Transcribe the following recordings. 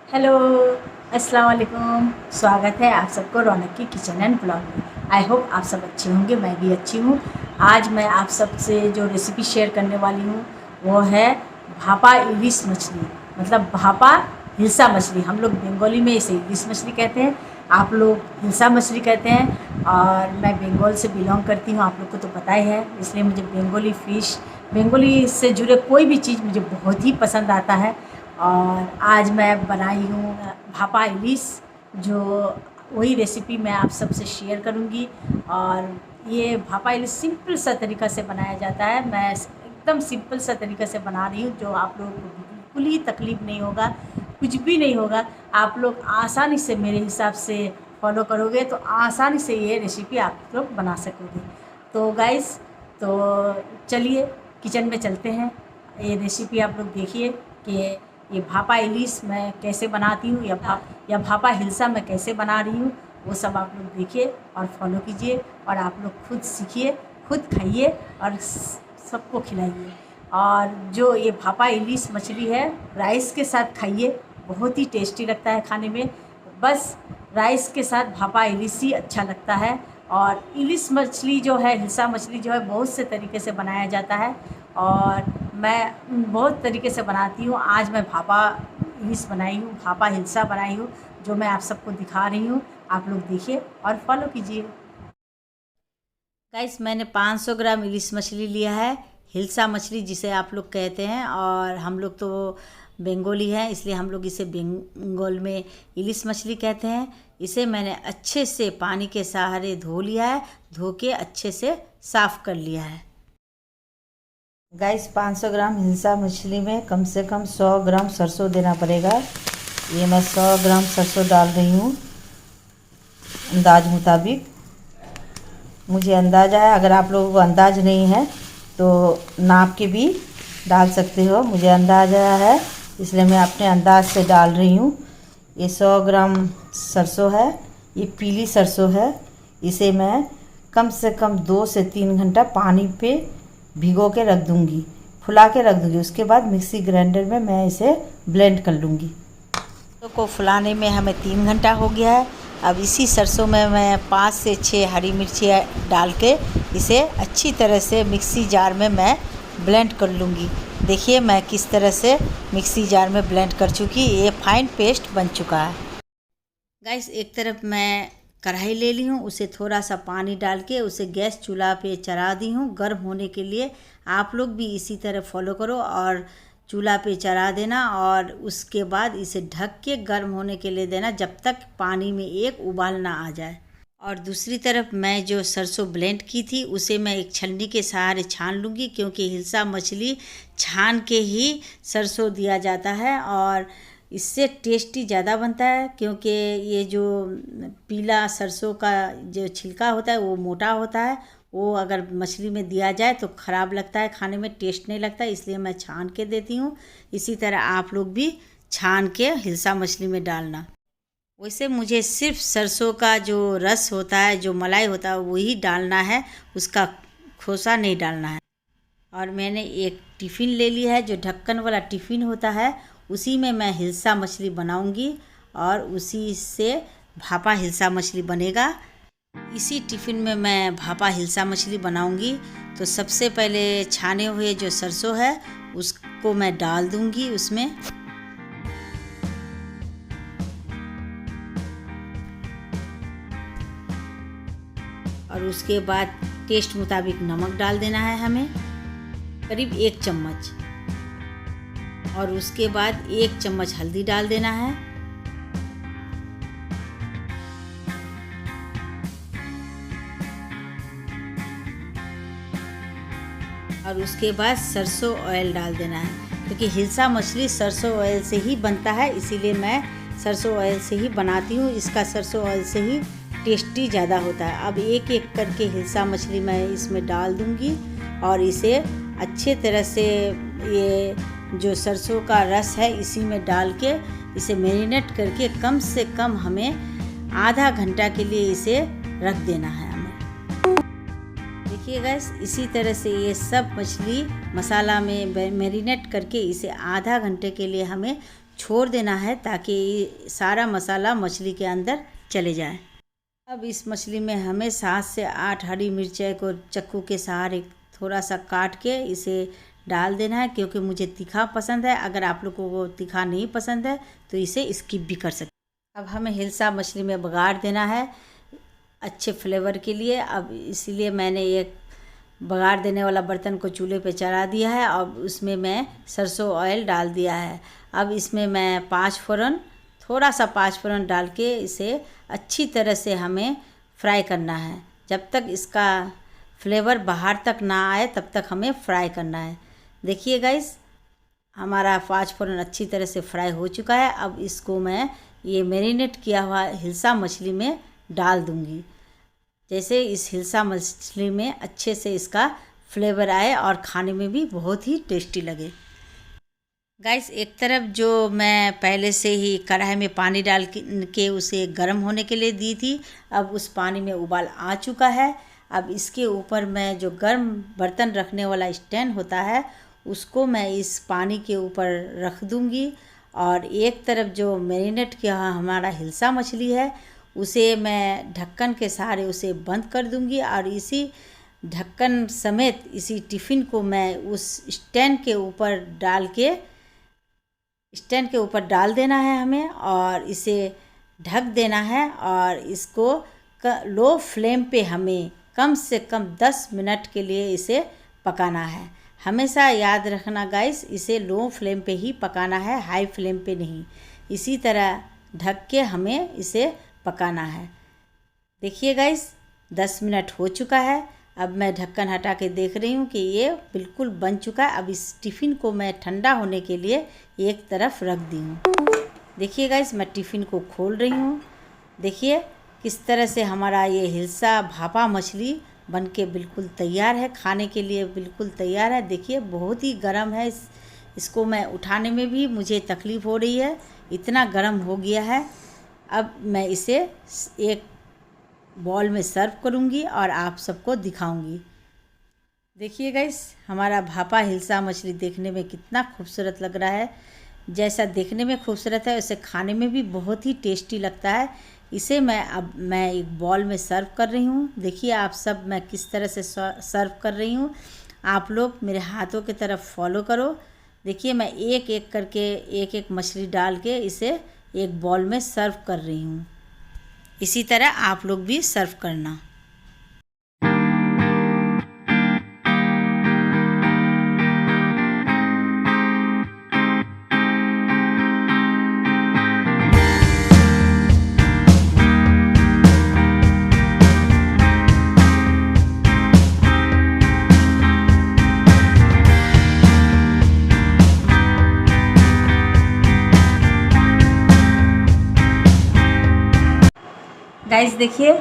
Hello, अस्सलाम वालेकुम। स्वागत है आप सबको रौनक की किचन एंड ब्लॉग में। आई होप आप सब अच्छे होंगे, मैं भी अच्छी हूँ। आज मैं आप सबसे जो रेसिपी शेयर करने वाली हूँ वो है भापा इलिश मछली, मतलब भापा हिल्सा मछली। हम लोग बंगाली में इसे इलिश मछली कहते हैं, आप लोग हिल्सा मछली कहते हैं। और मैं बंगाल से बिलोंग करती हूँ, आप लोग को तो पता ही है, इसलिए मुझे बंगाली फ़िश, बंगाली से जुड़े कोई भी चीज़ मुझे बहुत ही पसंद आता है। और आज मैं बनाई हूँ भापा इलिश, जो वही रेसिपी मैं आप सबसे शेयर करूँगी। और ये भापा इलिश सिंपल सा तरीक़ा से बनाया जाता है, मैं एकदम सिंपल सा तरीक़े से बना रही हूँ, जो आप लोगों को बिल्कुल ही तकलीफ़ नहीं होगा, कुछ भी नहीं होगा। आप लोग आसानी से मेरे हिसाब से फॉलो करोगे तो आसानी से ये रेसिपी आप लोग बना सकोगे। तो गाइस, तो चलिए किचन में चलते हैं। ये रेसिपी आप लोग देखिए कि ये भापा इलिश मैं कैसे बनाती हूँ, या भापा हिल्सा मैं कैसे बना रही हूँ, वो सब आप लोग देखिए और फॉलो कीजिए। और आप लोग खुद सीखिए, खुद खाइए और सबको खिलाइए। और जो ये भापा इलिश मछली है, राइस के साथ खाइए, बहुत ही टेस्टी लगता है खाने में। बस राइस के साथ भापा इलिश ही अच्छा लगता है। और इलिश मछली जो है, हिल्सा मछली जो है, बहुत से तरीके से बनाया जाता है और मैं बहुत तरीके से बनाती हूँ। आज मैं भापा इलिश बनाई हूँ, भापा हिल्सा बनाई हूँ, जो मैं आप सबको दिखा रही हूँ। आप लोग देखिए और फॉलो कीजिए। गाइस, मैंने 500 ग्राम इलिश मछली लिया है, हिल्सा मछली जिसे आप लोग कहते हैं। और हम लोग तो बंगाली हैं, इसलिए हम लोग इसे बंगाल में इलिश मछली कहते हैं। इसे मैंने अच्छे से पानी के सहारे धो लिया है, धो के अच्छे से साफ़ कर लिया है। गाइस, 500 ग्राम हिल्सा मछली में कम से कम 100 ग्राम सरसों देना पड़ेगा। ये मैं 100 ग्राम सरसों डाल रही हूँ अंदाज मुताबिक। मुझे अंदाज़ा है, अगर आप लोगों को अंदाज नहीं है तो नाप के भी डाल सकते हो। मुझे अंदाज़ा है, इसलिए मैं अपने अंदाज से डाल रही हूँ। ये 100 ग्राम सरसों है, ये पीली सरसों है। इसे मैं कम से कम 2 से 3 घंटा पानी पे भिगो के रख दूँगी, फुला के रख दूँगी। उसके बाद मिक्सी ग्राइंडर में मैं इसे ब्लेंड कर लूँगी। सरसों को फुलाने में हमें 3 घंटा हो गया है। अब इसी सरसों में मैं 5 से 6 हरी मिर्ची डाल के इसे अच्छी तरह से मिक्सी जार में मैं ब्लेंड कर लूँगी। देखिए मैं किस तरह से मिक्सी जार में ब्लेंड कर चुकी, ये फाइन पेस्ट बन चुका है। गाइस, एक तरफ मैं कढ़ाई ले ली हूँ, उसे थोड़ा सा पानी डाल के उसे गैस चूल्हा पे चढ़ा दी हूँ गर्म होने के लिए। आप लोग भी इसी तरह फॉलो करो और चूल्हा पे चढ़ा देना। और उसके बाद इसे ढक के गर्म होने के लिए देना, जब तक पानी में एक उबाल ना आ जाए। और दूसरी तरफ मैं जो सरसों ब्लेंड की थी उसे मैं एक छन्नी के सहारे छान लूँगी, क्योंकि हिल्सा मछली छान के ही सरसों दिया जाता है और इससे टेस्टी ज़्यादा बनता है। क्योंकि ये जो पीला सरसों का जो छिलका होता है वो मोटा होता है, वो अगर मछली में दिया जाए तो ख़राब लगता है, खाने में टेस्ट नहीं लगता, इसलिए मैं छान के देती हूँ। इसी तरह आप लोग भी छान के हिल्सा मछली में डालना। वैसे मुझे सिर्फ सरसों का जो रस होता है, जो मलाई होता है, वही डालना है, उसका खोसा नहीं डालना है। और मैंने एक टिफ़िन ले लिया है, जो ढक्कन वाला टिफ़िन होता है, उसी में मैं हिल्सा मछली बनाऊंगी और उसी से भापा हिल्सा मछली बनेगा। इसी टिफ़िन में मैं भापा हिल्सा मछली बनाऊंगी। तो सबसे पहले छाने हुए जो सरसों है उसको मैं डाल दूंगी उसमें। और उसके बाद टेस्ट मुताबिक नमक डाल देना है हमें, करीब 1 चम्मच। और उसके बाद 1 चम्मच हल्दी डाल देना है। और उसके बाद सरसों ऑयल डाल देना है, क्योंकि हिल्सा मछली सरसों ऑयल से ही बनता है, इसीलिए मैं सरसों ऑयल से ही बनाती हूँ। इसका सरसों ऑयल से ही टेस्टी ज़्यादा होता है। अब एक एक करके हिल्सा मछली मैं इसमें डाल दूँगी और इसे अच्छे तरह से, ये जो सरसों का रस है इसी में डाल के इसे मैरिनेट करके कम से कम हमें आधा घंटा के लिए इसे रख देना है हमें। देखिए गाइस, इसी तरह से ये सब मछली मसाला में मैरिनेट करके इसे आधा घंटे के लिए हमें छोड़ देना है ताकि सारा मसाला मछली के अंदर चले जाए। अब इस मछली में हमें 7 से 8 हरी मिर्चाई को चक्कू के सहारे थोड़ा सा काट के इसे डाल देना है, क्योंकि मुझे तीखा पसंद है। अगर आप लोगों को तीखा नहीं पसंद है तो इसे स्किप भी कर सकते। अब हमें हिलसा मछली में बघार देना है अच्छे फ्लेवर के लिए। अब इसीलिए मैंने एक बघार देने वाला बर्तन को चूल्हे पे चढ़ा दिया है। अब उसमें मैं सरसों ऑयल डाल दिया है। अब इसमें मैं 5 फोरन, थोड़ा सा 5 फोरन डाल के इसे अच्छी तरह से हमें फ्राई करना है। जब तक इसका फ्लेवर बाहर तक ना आए तब तक हमें फ्राई करना है। देखिए गाइस, हमारा 5 फोरन अच्छी तरह से फ्राई हो चुका है। अब इसको मैं ये मैरिनेट किया हुआ हिलसा मछली में डाल दूंगी, जैसे इस हिलसा मछली में अच्छे से इसका फ्लेवर आए और खाने में भी बहुत ही टेस्टी लगे। गाइस, एक तरफ जो मैं पहले से ही कढ़ाई में पानी डाल के उसे गर्म होने के लिए दी थी, अब उस पानी में उबाल आ चुका है। अब इसके ऊपर मैं जो गर्म बर्तन रखने वाला स्टैंड होता है उसको मैं इस पानी के ऊपर रख दूंगी, और एक तरफ जो मैरिनेट किया हमारा हिलसा मछली है उसे मैं ढक्कन के सहारे उसे बंद कर दूंगी, और इसी ढक्कन समेत इसी टिफ़िन को मैं उस स्टैंड के ऊपर डाल देना है हमें, और इसे ढक देना है। और इसको लो फ्लेम पे हमें कम से कम 10 मिनट के लिए इसे पकाना है। हमेशा याद रखना गाइस, इसे लो फ्लेम पे ही पकाना है, हाई फ्लेम पे नहीं। इसी तरह ढक के हमें इसे पकाना है। देखिए गाइस, 10 मिनट हो चुका है। अब मैं ढक्कन हटा के देख रही हूँ कि ये बिल्कुल बन चुका है। अब इस टिफ़िन को मैं ठंडा होने के लिए एक तरफ रख दी हूँ। देखिए गाइस, मैं टिफ़िन को खोल रही हूँ। देखिए किस तरह से हमारा ये हिलसा भापा मछली बन के बिल्कुल तैयार है, खाने के लिए बिल्कुल तैयार है। देखिए बहुत ही गर्म है, इसको मैं उठाने में भी मुझे तकलीफ़ हो रही है, इतना गर्म हो गया है। अब मैं इसे एक बॉल में सर्व करूंगी और आप सबको दिखाऊंगी। देखिए गाइस, हमारा भापा हिलसा मछली देखने में कितना खूबसूरत लग रहा है। जैसा देखने में खूबसूरत है वैसे खाने में भी बहुत ही टेस्टी लगता है। इसे मैं एक बॉल में सर्व कर रही हूँ। देखिए आप सब मैं किस तरह से सर्व कर रही हूँ। आप लोग मेरे हाथों की तरफ फॉलो करो। देखिए मैं एक एक करके एक एक मछली डाल के इसे एक बॉल में सर्व कर रही हूँ। इसी तरह आप लोग भी सर्व करना। गाइस देखिए,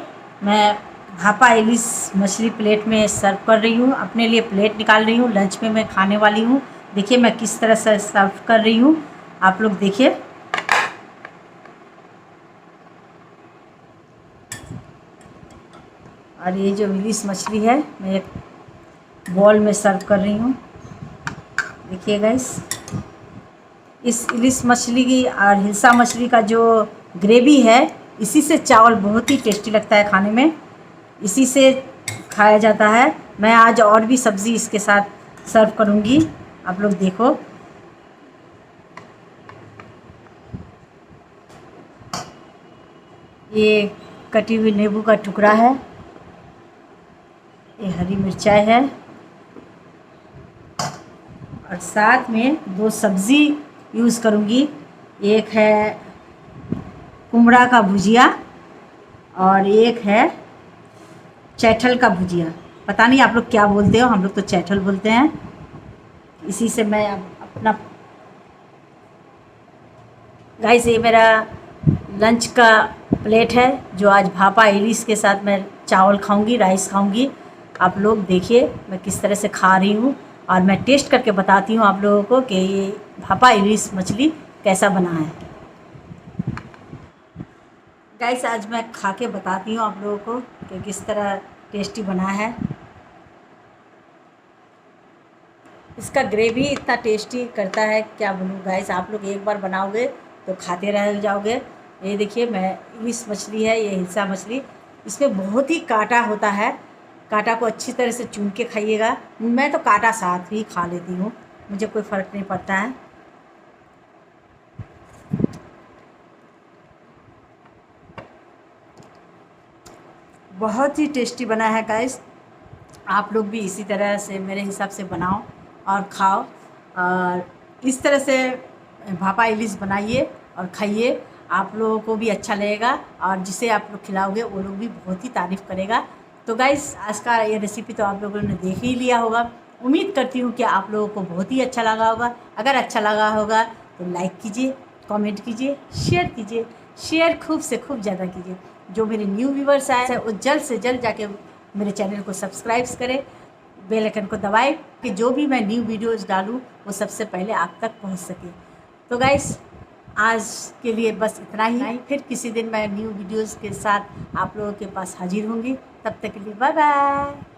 मैं भापा इलिस मछली प्लेट में सर्व कर रही हूँ। अपने लिए प्लेट निकाल रही हूँ, लंच में मैं खाने वाली हूँ। देखिए मैं किस तरह से सर्व कर रही हूँ, आप लोग देखिए। और ये जो इलिस मछली है मैं एक बॉल में सर्व कर रही हूँ। देखिए गाइस, इस इलिस मछली की और हिलसा मछली का जो ग्रेवी है, इसी से चावल बहुत ही टेस्टी लगता है खाने में, इसी से खाया जाता है। मैं आज और भी सब्ज़ी इसके साथ सर्व करूँगी, आप लोग देखो। ये कटी हुई नींबू का टुकड़ा है, ये हरी मिर्चाई है, और साथ में 2 सब्ज़ी यूज़ करूँगी। एक है कुमड़ा का भुजिया और एक है चैठल का भुजिया। पता नहीं आप लोग क्या बोलते हो, हम लोग तो चैठल बोलते हैं। इसी से मैं अपना गाइस, ये मेरा लंच का प्लेट है जो आज भापा इलिस के साथ मैं चावल खाऊंगी, राइस खाऊंगी। आप लोग देखिए मैं किस तरह से खा रही हूँ, और मैं टेस्ट करके बताती हूँ आप लोगों को कि ये भापा इलिस मछली कैसा बना है। गाइस, आज मैं खा के बताती हूँ आप लोगों को कि किस तरह टेस्टी बना है। इसका ग्रेवी इतना टेस्टी करता है क्या बोलूँ गाइस, आप लोग एक बार बनाओगे तो खाते रह जाओगे। ये देखिए, मैं इलिस मछली है, ये हिल्सा मछली, इसमें बहुत ही कांटा होता है। कांटा को अच्छी तरह से चुन के खाइएगा। मैं तो कांटा साथ ही खा लेती हूँ, मुझे कोई फ़र्क नहीं पड़ता है। बहुत ही टेस्टी बना है गाइस। आप लोग भी इसी तरह से मेरे हिसाब से बनाओ और खाओ, और इस तरह से भापा इलिस बनाइए और खाइए। आप लोगों को भी अच्छा लगेगा, और जिसे आप लोग खिलाओगे वो लोग भी बहुत ही तारीफ़ करेगा। तो गाइस, आज का ये रेसिपी तो आप लोगों ने देख ही लिया होगा। उम्मीद करती हूँ कि आप लोगों को बहुत ही अच्छा लगा होगा। अगर अच्छा लगा होगा तो लाइक कीजिए, कमेंट कीजिए, शेयर कीजिए। शेयर खूब से खूब ज़्यादा कीजिए। जो मेरे न्यू व्यूवर्स आए वो जल्द से जल्द जाके मेरे चैनल को सब्सक्राइब करें, बेल आइकन को दबाएं कि जो भी मैं न्यू वीडियोज़ डालूँ वो सबसे पहले आप तक पहुंच सके। तो गाइस, आज के लिए बस इतना ही। फिर किसी दिन मैं न्यू वीडियोज़ के साथ आप लोगों के पास हाजिर होंगी। तब तक के लिए बाय बाय।